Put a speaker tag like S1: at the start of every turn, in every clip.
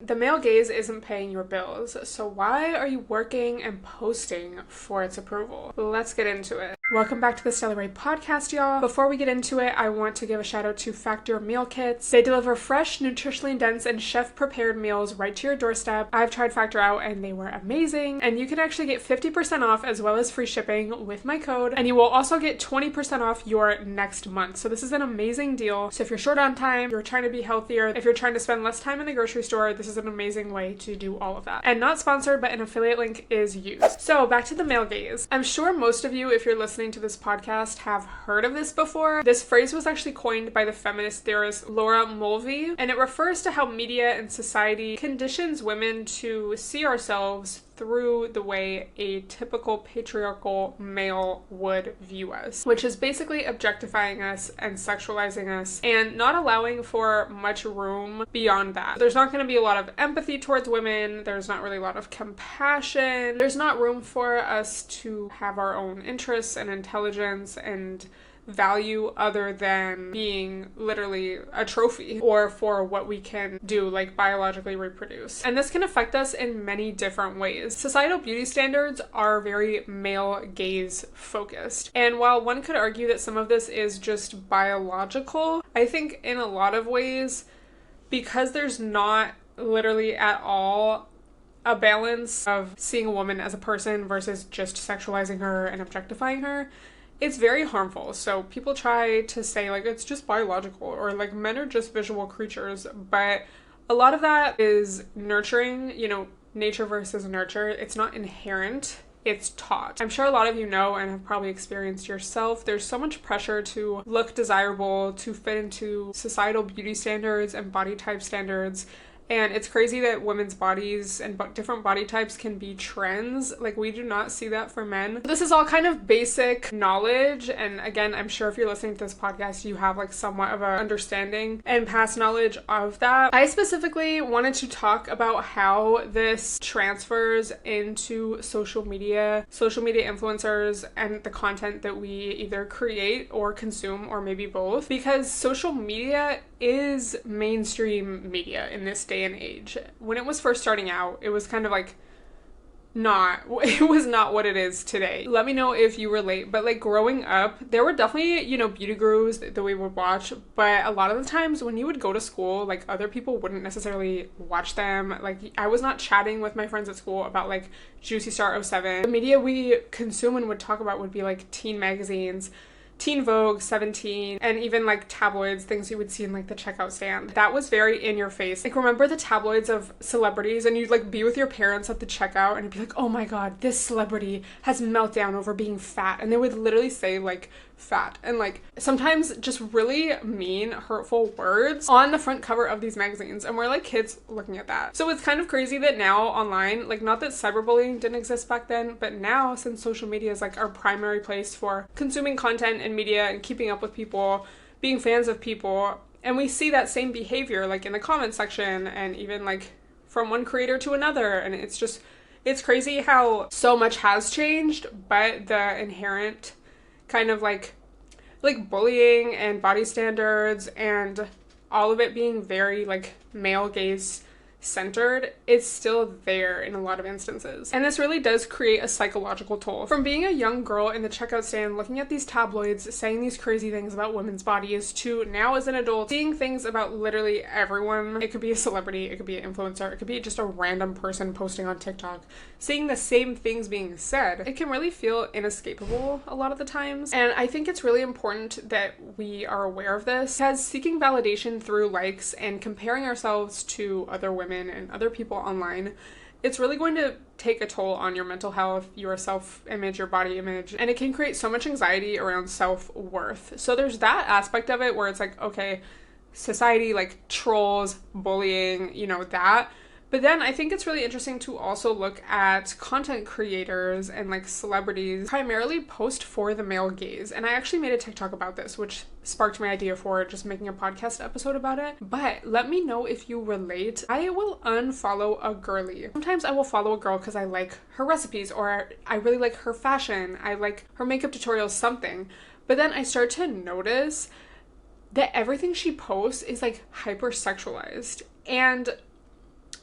S1: the male gaze isn't paying your bills, so why are you working and posting for its approval? Let's get into it. Welcome back to the Stella podcast, y'all. Before we get into it, I want to give a shout out to Factor Meal Kits. They deliver fresh, nutritionally dense, and chef-prepared meals right to your doorstep. I've tried Factor out and they were amazing, and you can actually get 50% off as well as free shipping with my code, and you will also get 20% off your next month. So this is an amazing deal. So if you're short on time, you're trying to be healthier, if you're trying to spend less time in the grocery store, this is an amazing way to do all of that. And not sponsored, but an affiliate link is used. So back to the male gaze. I'm sure most of you, if you're listening to this podcast, have heard of this before. This phrase was actually coined by the feminist theorist Laura Mulvey, and it refers to how media and society conditions women to see ourselves through the way a typical patriarchal male would view us, which is basically objectifying us and sexualizing us and not allowing for much room beyond that. There's not going to be a lot of empathy towards women. There's not really a lot of compassion. There's not room for us to have our own interests and intelligence and value other than being literally a trophy or for what we can do, like biologically reproduce. And this can affect us in many different ways. Societal beauty standards are very male gaze focused. And while one could argue that some of this is just biological, I think in a lot of ways, because there's not literally at all a balance of seeing a woman as a person versus just sexualizing her and objectifying her, it's very harmful. So people try to say like it's just biological or like men are just visual creatures, but a lot of that is nurturing, nature versus nurture. It's not inherent, it's taught. I'm sure a lot of you know and have probably experienced yourself. There's so much pressure to look desirable, to fit into societal beauty standards and body type standards. And it's crazy that women's bodies and different body types can be trends. Like, we do not see that for men. This is all kind of basic knowledge. And again, I'm sure if you're listening to this podcast, you have like somewhat of an understanding and past knowledge of that. I specifically wanted to talk about how this transfers into social media influencers, and the content that we either create or consume, or maybe both. Because social media is mainstream media in this day and age. When it was first starting out, it was kind of like it was not what it is today. Let me know if you relate, but like growing up, there were definitely, beauty gurus that we would watch, but a lot of the times when you would go to school, like other people wouldn't necessarily watch them. Like, I was not chatting with my friends at school about like Juicy Star 07. The media we consume and would talk about would be like teen magazines, Teen Vogue, 17, and even like tabloids, things you would see in like the checkout stand. That was very in your face. Like, remember the tabloids of celebrities, and you'd like be with your parents at the checkout and you'd be like, oh my god, this celebrity has meltdown over being fat. And they would literally say like fat and like sometimes just really mean, hurtful words on the front cover of these magazines. And we're like kids looking at that. So it's kind of crazy that now online, like, not that cyberbullying didn't exist back then, but now since social media is like our primary place for consuming content and media and keeping up with people, being fans of people, and we see that same behavior like in the comment section and even like from one creator to another. And it's crazy how so much has changed, but the inherent kind of like bullying and body standards and all of it being very like male gaze centered, it's still there in a lot of instances. And this really does create a psychological toll. From being a young girl in the checkout stand looking at these tabloids saying these crazy things about women's bodies, to now as an adult seeing things about literally everyone. It could be a celebrity, it could be an influencer, it could be just a random person posting on TikTok, seeing the same things being said. It can really feel inescapable a lot of the times. And I think it's really important that we are aware of this, because seeking validation through likes and comparing ourselves to other women and other people online, it's really going to take a toll on your mental health, your self-image, your body image, and it can create so much anxiety around self-worth. So there's that aspect of it where it's like, okay, society like trolls, bullying, that. But then I think it's really interesting to also look at content creators and like celebrities primarily post for the male gaze. And I actually made a TikTok about this, which sparked my idea for just making a podcast episode about it. But let me know if you relate. I will unfollow a girly. Sometimes I will follow a girl because I like her recipes, or I really like her fashion, I like her makeup tutorials, something. But then I start to notice that everything she posts is like hypersexualized. And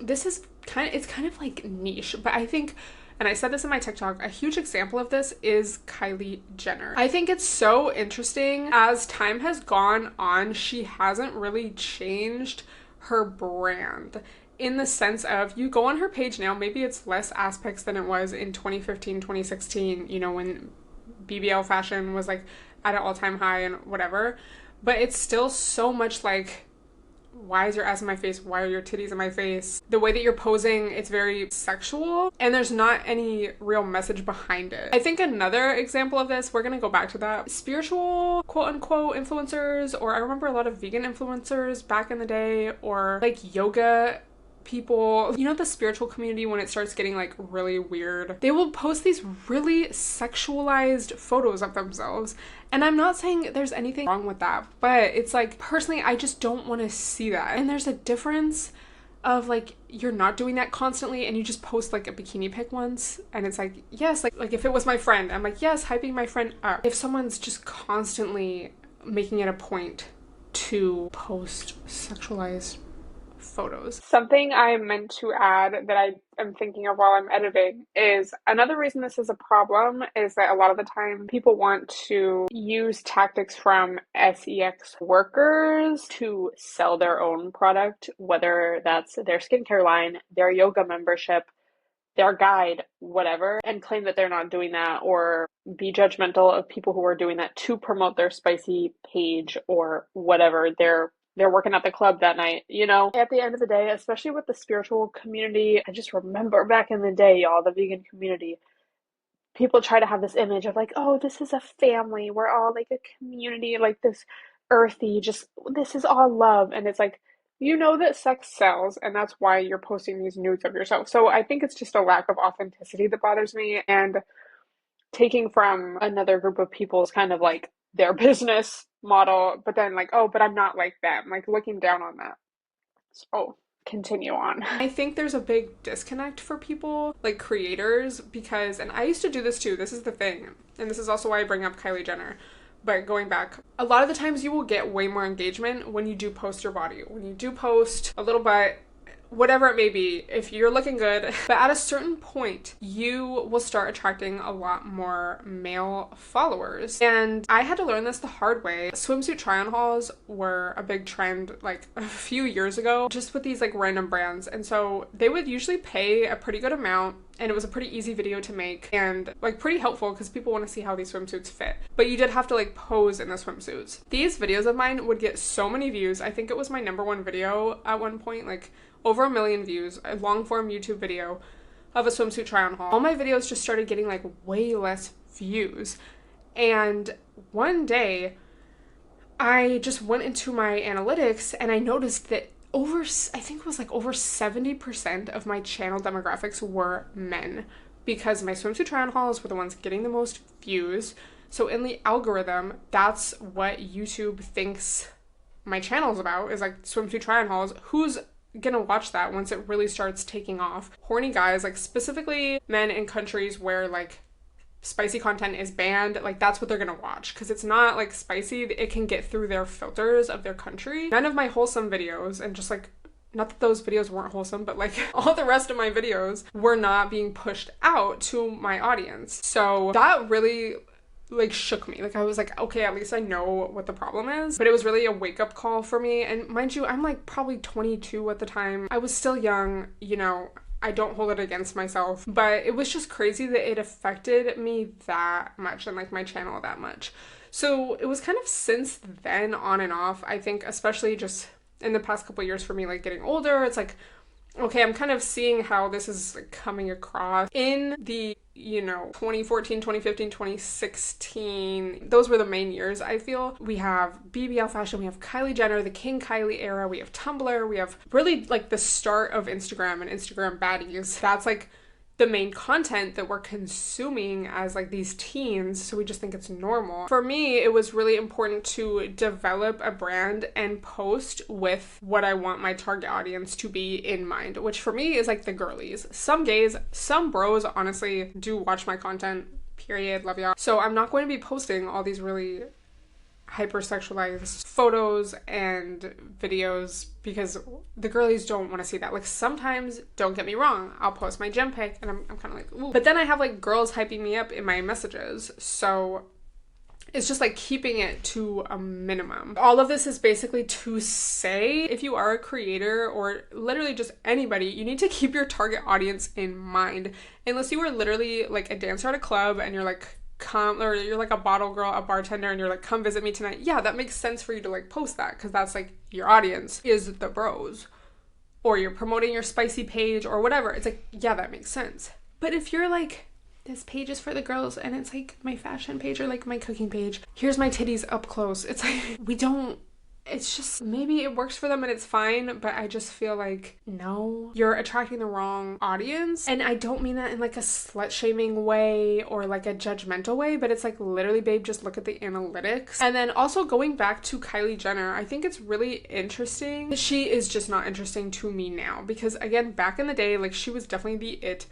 S1: this is it's kind of like niche, but I think, and I said this in my TikTok, a huge example of this is Kylie Jenner. I think it's so interesting. As time has gone on, she hasn't really changed her brand, in the sense of, you go on her page now, maybe it's less aspects than it was in 2015, 2016, you know, when BBL fashion was like at an all-time high and whatever, but it's still so much like, why is your ass in my face? Why are your titties in my face? The way that you're posing, it's very sexual, and there's not any real message behind it. I think another example of this, we're gonna go back to that, spiritual quote unquote influencers, or I remember a lot of vegan influencers back in the day, or like yoga people, you know, the spiritual community, when it starts getting like really weird, they will post these really sexualized photos of themselves. And I'm not saying there's anything wrong with that, but it's like, personally, I just don't want to see that. And there's a difference of like, you're not doing that constantly and you just post like a bikini pic once, and it's like, yes, like if it was my friend, I'm like, yes, hyping my friend up. If someone's just constantly making it a point to post sexualized photos. Something I meant to add that I am thinking of while I'm editing is, another reason this is a problem is that a lot of the time people want to use tactics from sex workers to sell their own product, whether that's their skincare line, their yoga membership, their guide, whatever, and claim that they're not doing that, or be judgmental of people who are doing that to promote their spicy page or whatever they're working at the club that night, you know? At the end of the day, especially with the spiritual community, I just remember back in the day, y'all, the vegan community, people try to have this image of like, oh, this is a family. We're all like a community, like this earthy, just, this is all love. And it's like, you know that sex sells, and that's why you're posting these nudes of yourself. So I think it's just a lack of authenticity that bothers me, and taking from another group of people's kind of like their business model, but then like, oh, but I'm not like them, like looking down on that. So continue on. I think there's a big disconnect for people, like creators, because, and I used to do this too, this is the thing, and this is also why I bring up Kylie Jenner. But going back, a lot of the times you will get way more engagement when you do post your body, when you do post a little butt, whatever it may be, if you're looking good. But at a certain point, you will start attracting a lot more male followers. And I had to learn this the hard way. Swimsuit try-on hauls were a big trend like a few years ago, just with these like random brands. And so they would usually pay a pretty good amount, and it was a pretty easy video to make and like pretty helpful because people want to see how these swimsuits fit. But you did have to like pose in the swimsuits. These videos of mine would get so many views. I think it was my #1 video at one point, like over 1 million views, a long form YouTube video of a swimsuit try on haul. All my videos just started getting like way less views. And one day I just went into my analytics and I noticed that I think it was like over 70% of my channel demographics were men, because my swimsuit try on hauls were the ones getting the most views. So in the algorithm, that's what YouTube thinks my channel is about, is like swimsuit try on hauls. Who's gonna watch that once it really starts taking off? Horny guys, like specifically men in countries where like spicy content is banned, like that's what they're gonna watch, because it's not like spicy, it can get through their filters of their country. None of my wholesome videos, and just like, not that those videos weren't wholesome, but like all the rest of my videos were not being pushed out to my audience. So that really like shook me. Like I was like, okay, at least I know what the problem is. But it was really a wake-up call for me. And mind you, I'm like probably 22 at the time. I was still young, you know, I don't hold it against myself, but it was just crazy that it affected me that much and like my channel that much. So it was kind of since then on and off, I think, especially just in the past couple of years for me, like getting older, it's like, okay, I'm kind of seeing how this is like coming across in the, you know, 2014, 2015, 2016. Those were the main years, I feel. We have BBL fashion, we have Kylie Jenner, the King Kylie era, we have Tumblr, we have really like the start of Instagram and Instagram baddies. That's like the main content that we're consuming as like these teens, so we just think it's normal. For me, it was really important to develop a brand and post with what I want my target audience to be in mind, which for me is like the girlies. Some gays, some bros honestly do watch my content, period, love y'all. So I'm not going to be posting all these really hypersexualized photos and videos because the girlies don't want to see that. Like, sometimes, don't get me wrong, I'll post my gym pic and I'm kind of like, ooh. But then I have like girls hyping me up in my messages. So it's just like keeping it to a minimum. All of this is basically to say, if you are a creator or literally just anybody, you need to keep your target audience in mind. Unless you are literally like a dancer at a club and you're like, or you're like a bottle girl, a bartender, and you're like, come visit me tonight. Yeah, that makes sense for you to like post that because that's like your audience is the bros. Or you're promoting your spicy page or whatever. It's like, yeah, that makes sense. But if you're like, this page is for the girls and it's like my fashion page or like my cooking page, here's my titties up close. It's like, it's just, maybe it works for them and it's fine, but I just feel like, no, you're attracting the wrong audience. And I don't mean that in like a slut shaming way or like a judgmental way, but it's like, literally, babe, just look at the analytics. And then also going back to Kylie Jenner, I think it's really interesting. She is just not interesting to me now because, again, back in the day, like, she was definitely the it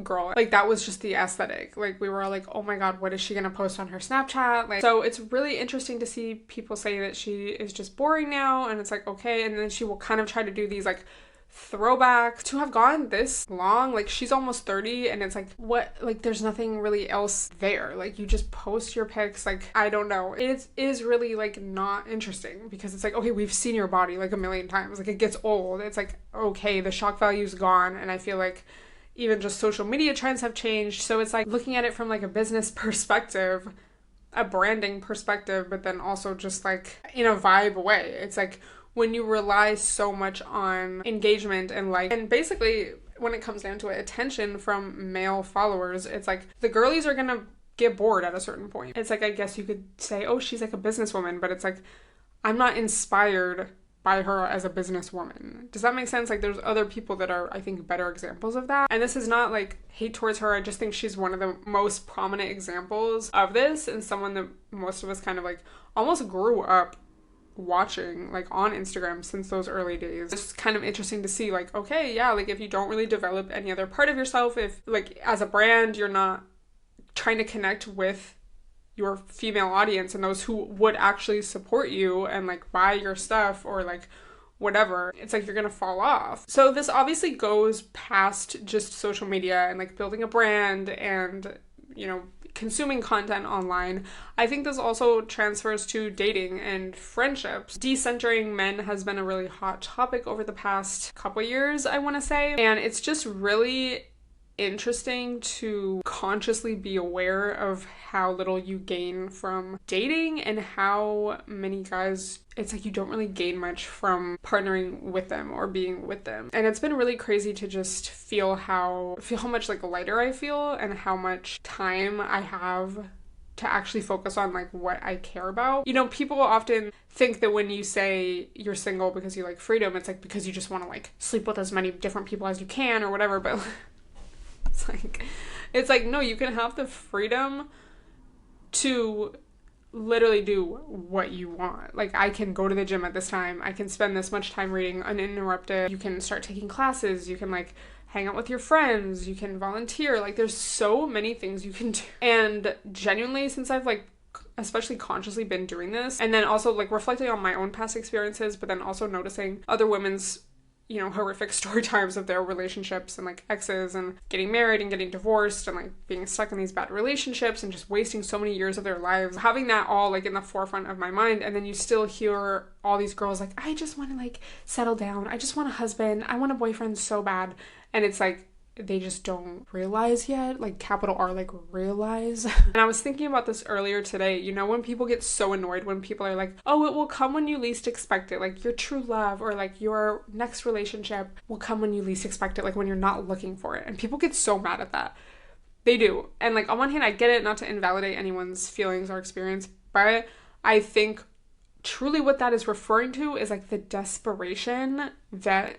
S1: girl. Like, that was just the aesthetic. Like, we were all like, oh my god, what is she gonna post on her Snapchat? Like, so it's really interesting to see people say that she is just boring now, and it's like, okay. And then she will kind of try to do these like throwbacks. To have gone this long, like, she's almost 30, and it's like, what, like, there's nothing really else there. Like, you just post your pics. Like, I don't know, it is really like not interesting because it's like, okay, we've seen your body like a million times. Like, it gets old. It's like, okay, the shock value's gone. And I feel like even just social media trends have changed. So it's like looking at it from like a business perspective, a branding perspective, but then also just like in a vibe way. It's like when you rely so much on engagement and like, and basically when it comes down to it, attention from male followers, it's like the girlies are gonna get bored at a certain point. It's like, I guess you could say, oh, she's like a businesswoman, but it's like, I'm not inspired by her as a businesswoman. Does that make sense? Like, there's other people that are, I think, better examples of that. And this is not like hate towards her. I just think she's one of the most prominent examples of this, and someone that most of us kind of like almost grew up watching like on Instagram since those early days. It's kind of interesting to see like, okay, yeah, like if you don't really develop any other part of yourself, if like as a brand you're not trying to connect with your female audience and those who would actually support you and like buy your stuff or like whatever, it's like you're gonna fall off. So this obviously goes past just social media and like building a brand and, you know, consuming content online. I think this also transfers to dating and friendships. Decentering men has been a really hot topic over the past couple years, I want to say, and it's just really interesting to consciously be aware of how little you gain from dating and how many guys, it's like you don't really gain much from partnering with them or being with them. And it's been really crazy to just feel how much like lighter I feel and how much time I have to actually focus on like what I care about. You know, people often think that when you say you're single because you like freedom, it's like because you just want to like sleep with as many different people as you can or whatever, but it's like, no, you can have the freedom to literally do what you want. Like, I can go to the gym at this time. I can spend this much time reading uninterrupted. You can start taking classes. You can like hang out with your friends. You can volunteer. Like, there's so many things you can do. And genuinely, since I've like especially consciously been doing this, and then also like reflecting on my own past experiences, but then also noticing other women's, you know, horrific story times of their relationships and like exes and getting married and getting divorced and like being stuck in these bad relationships and just wasting so many years of their lives, having that all like in the forefront of my mind. And then you still hear all these girls like, I just want to like settle down, I just want a husband, I want a boyfriend so bad. And it's like, they just don't realize yet, like capital R, like realize. And I was thinking about this earlier today, you know, when people get so annoyed when people are like, oh, it will come when you least expect it, like your true love or like your next relationship will come when you least expect it, like when you're not looking for it. And people get so mad at that. They do. And like on one hand, I get it, not to invalidate anyone's feelings or experience, but I think truly what that is referring to is like the desperation that,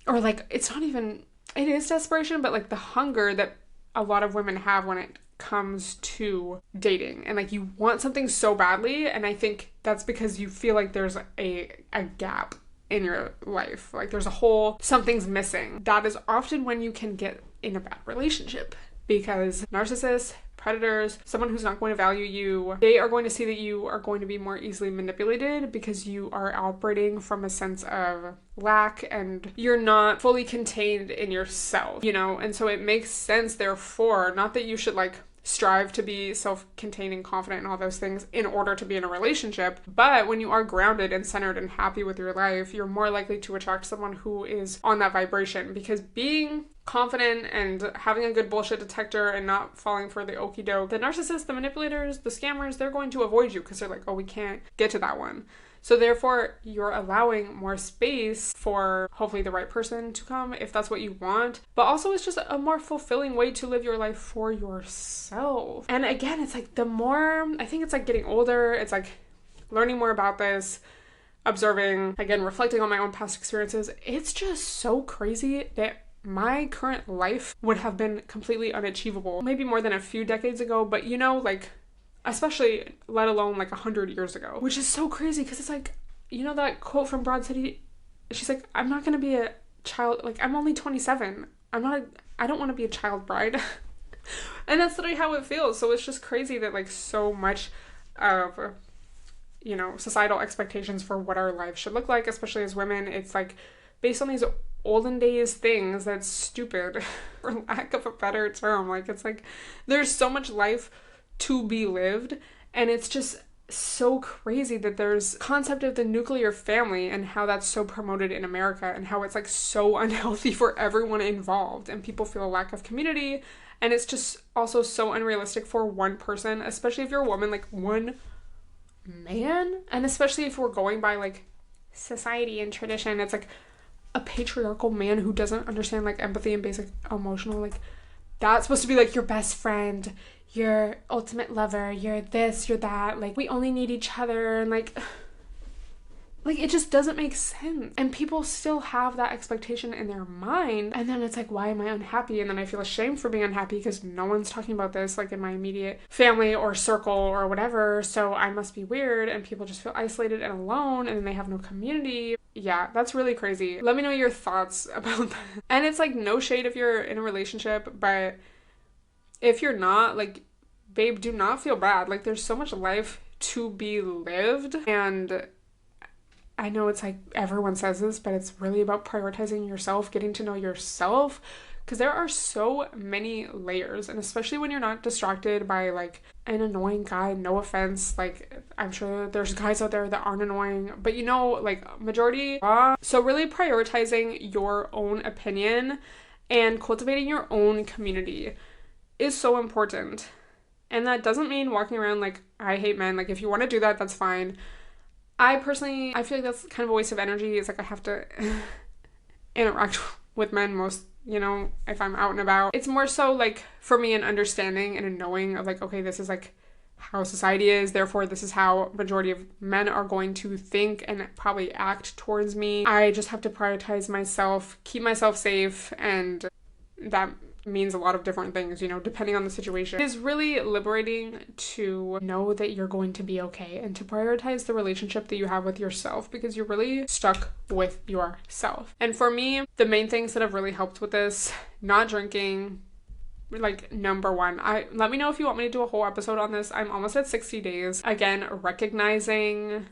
S1: or like, it's not even, it is desperation, but like the hunger that a lot of women have when it comes to dating. And like you want something so badly, and I think that's because you feel like there's a gap in your life. Like there's a hole, something's missing. That is often when you can get in a bad relationship. because narcissists, predators, someone who's not going to value you, they are going to see that you are going to be more easily manipulated because you are operating from a sense of lack and you're not fully contained in yourself, you know? And so it makes sense, therefore, not that you should like strive to be self-contained and confident and all those things in order to be in a relationship. But when you are grounded and centered and happy with your life, you're more likely to attract someone who is on that vibration, because being confident and having a good bullshit detector and not falling for the okie doke, the narcissists, the manipulators, the scammers, they're going to avoid you because they're like, oh, we can't get to that one. So therefore, you're allowing more space for hopefully the right person to come if that's what you want. But also it's just a more fulfilling way to live your life for yourself. And again, it's like the more, I think it's like getting older, it's like learning more about this, observing, again, reflecting on my own past experiences. It's just so crazy that my current life would have been completely unachievable, maybe more than a few decades ago, but you know, like, especially let alone like 100 years ago, which is so crazy because it's like, you know, that quote from Broad City, she's like, I'm not going to be a child, like, I'm only 27. I don't want to be a child bride. And that's literally how it feels. So it's just crazy that like so much of, you know, societal expectations for what our life should look like, especially as women, it's like based on these olden days things that's stupid, for lack of a better term. Like, it's like there's so much life to be lived, and it's just so crazy that there's concept of the nuclear family and how that's so promoted in America and how it's like so unhealthy for everyone involved, and people feel a lack of community, and it's just also so unrealistic for one person, especially if you're a woman, like one man, and especially if we're going by like society and tradition, it's like a patriarchal man who doesn't understand like empathy and basic emotional, like that's supposed to be like your best friend, your ultimate lover, you're this, you're that, like we only need each other, and like it just doesn't make sense. And people still have that expectation in their mind, and then it's like, why am I unhappy? And then I feel ashamed for being unhappy because no one's talking about this like in my immediate family or circle or whatever, so I must be weird, and people just feel isolated and alone, and then they have no community. Yeah, that's really crazy. Let me know your thoughts about that. And it's like no shade if you're in a relationship, but if you're not, like, babe, do not feel bad. Like, there's so much life to be lived, and I know it's like everyone says this, but it's really about prioritizing yourself, getting to know yourself, because there are so many layers, and especially when you're not distracted by like an annoying guy, no offense, like I'm sure there's guys out there that aren't annoying, but you know, like majority are. So really prioritizing your own opinion and cultivating your own community is so important. And that doesn't mean walking around like, I hate men. Like, if you want to do that, that's fine. I personally, I feel like that's kind of a waste of energy. It's like I have to interact with men most, you know, if I'm out and about. It's more so like for me an understanding and a knowing of like, okay, this is like how society is, therefore this is how majority of men are going to think and probably act towards me. I just have to prioritize myself, keep myself safe, and that means a lot of different things, you know, depending on the situation. It is really liberating to know that you're going to be okay and to prioritize the relationship that you have with yourself, because you're really stuck with yourself. And for me, the main things that have really helped with this, not drinking, like number one. Let me know if you want me to do a whole episode on this. I'm almost at 60 days. Again, recognizing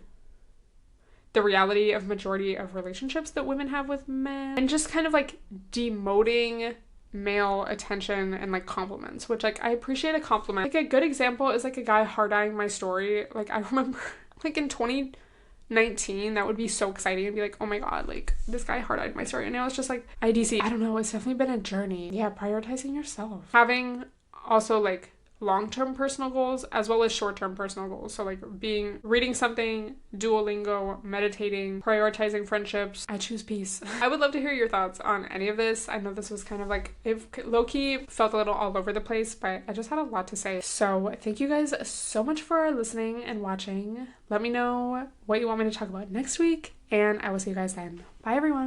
S1: the reality of majority of relationships that women have with men, and just kind of like demoting male attention and like compliments, which like I appreciate a compliment. Like a good example is like a guy hard-eyeing my story. Like I remember like in 2019 that would be so exciting and be like, oh my god, like this guy hard-eyed my story, and now it's just like IDC. I don't know, it's definitely been a journey. Yeah, prioritizing yourself, having also like long-term personal goals as well as short-term personal goals. So like reading something, Duolingo, meditating, prioritizing friendships. I choose peace. I would love to hear your thoughts on any of this. I know this was kind of like, it low-key felt a little all over the place, but I just had a lot to say. So thank you guys so much for listening and watching. Let me know what you want me to talk about next week, and I will see you guys then. Bye everyone.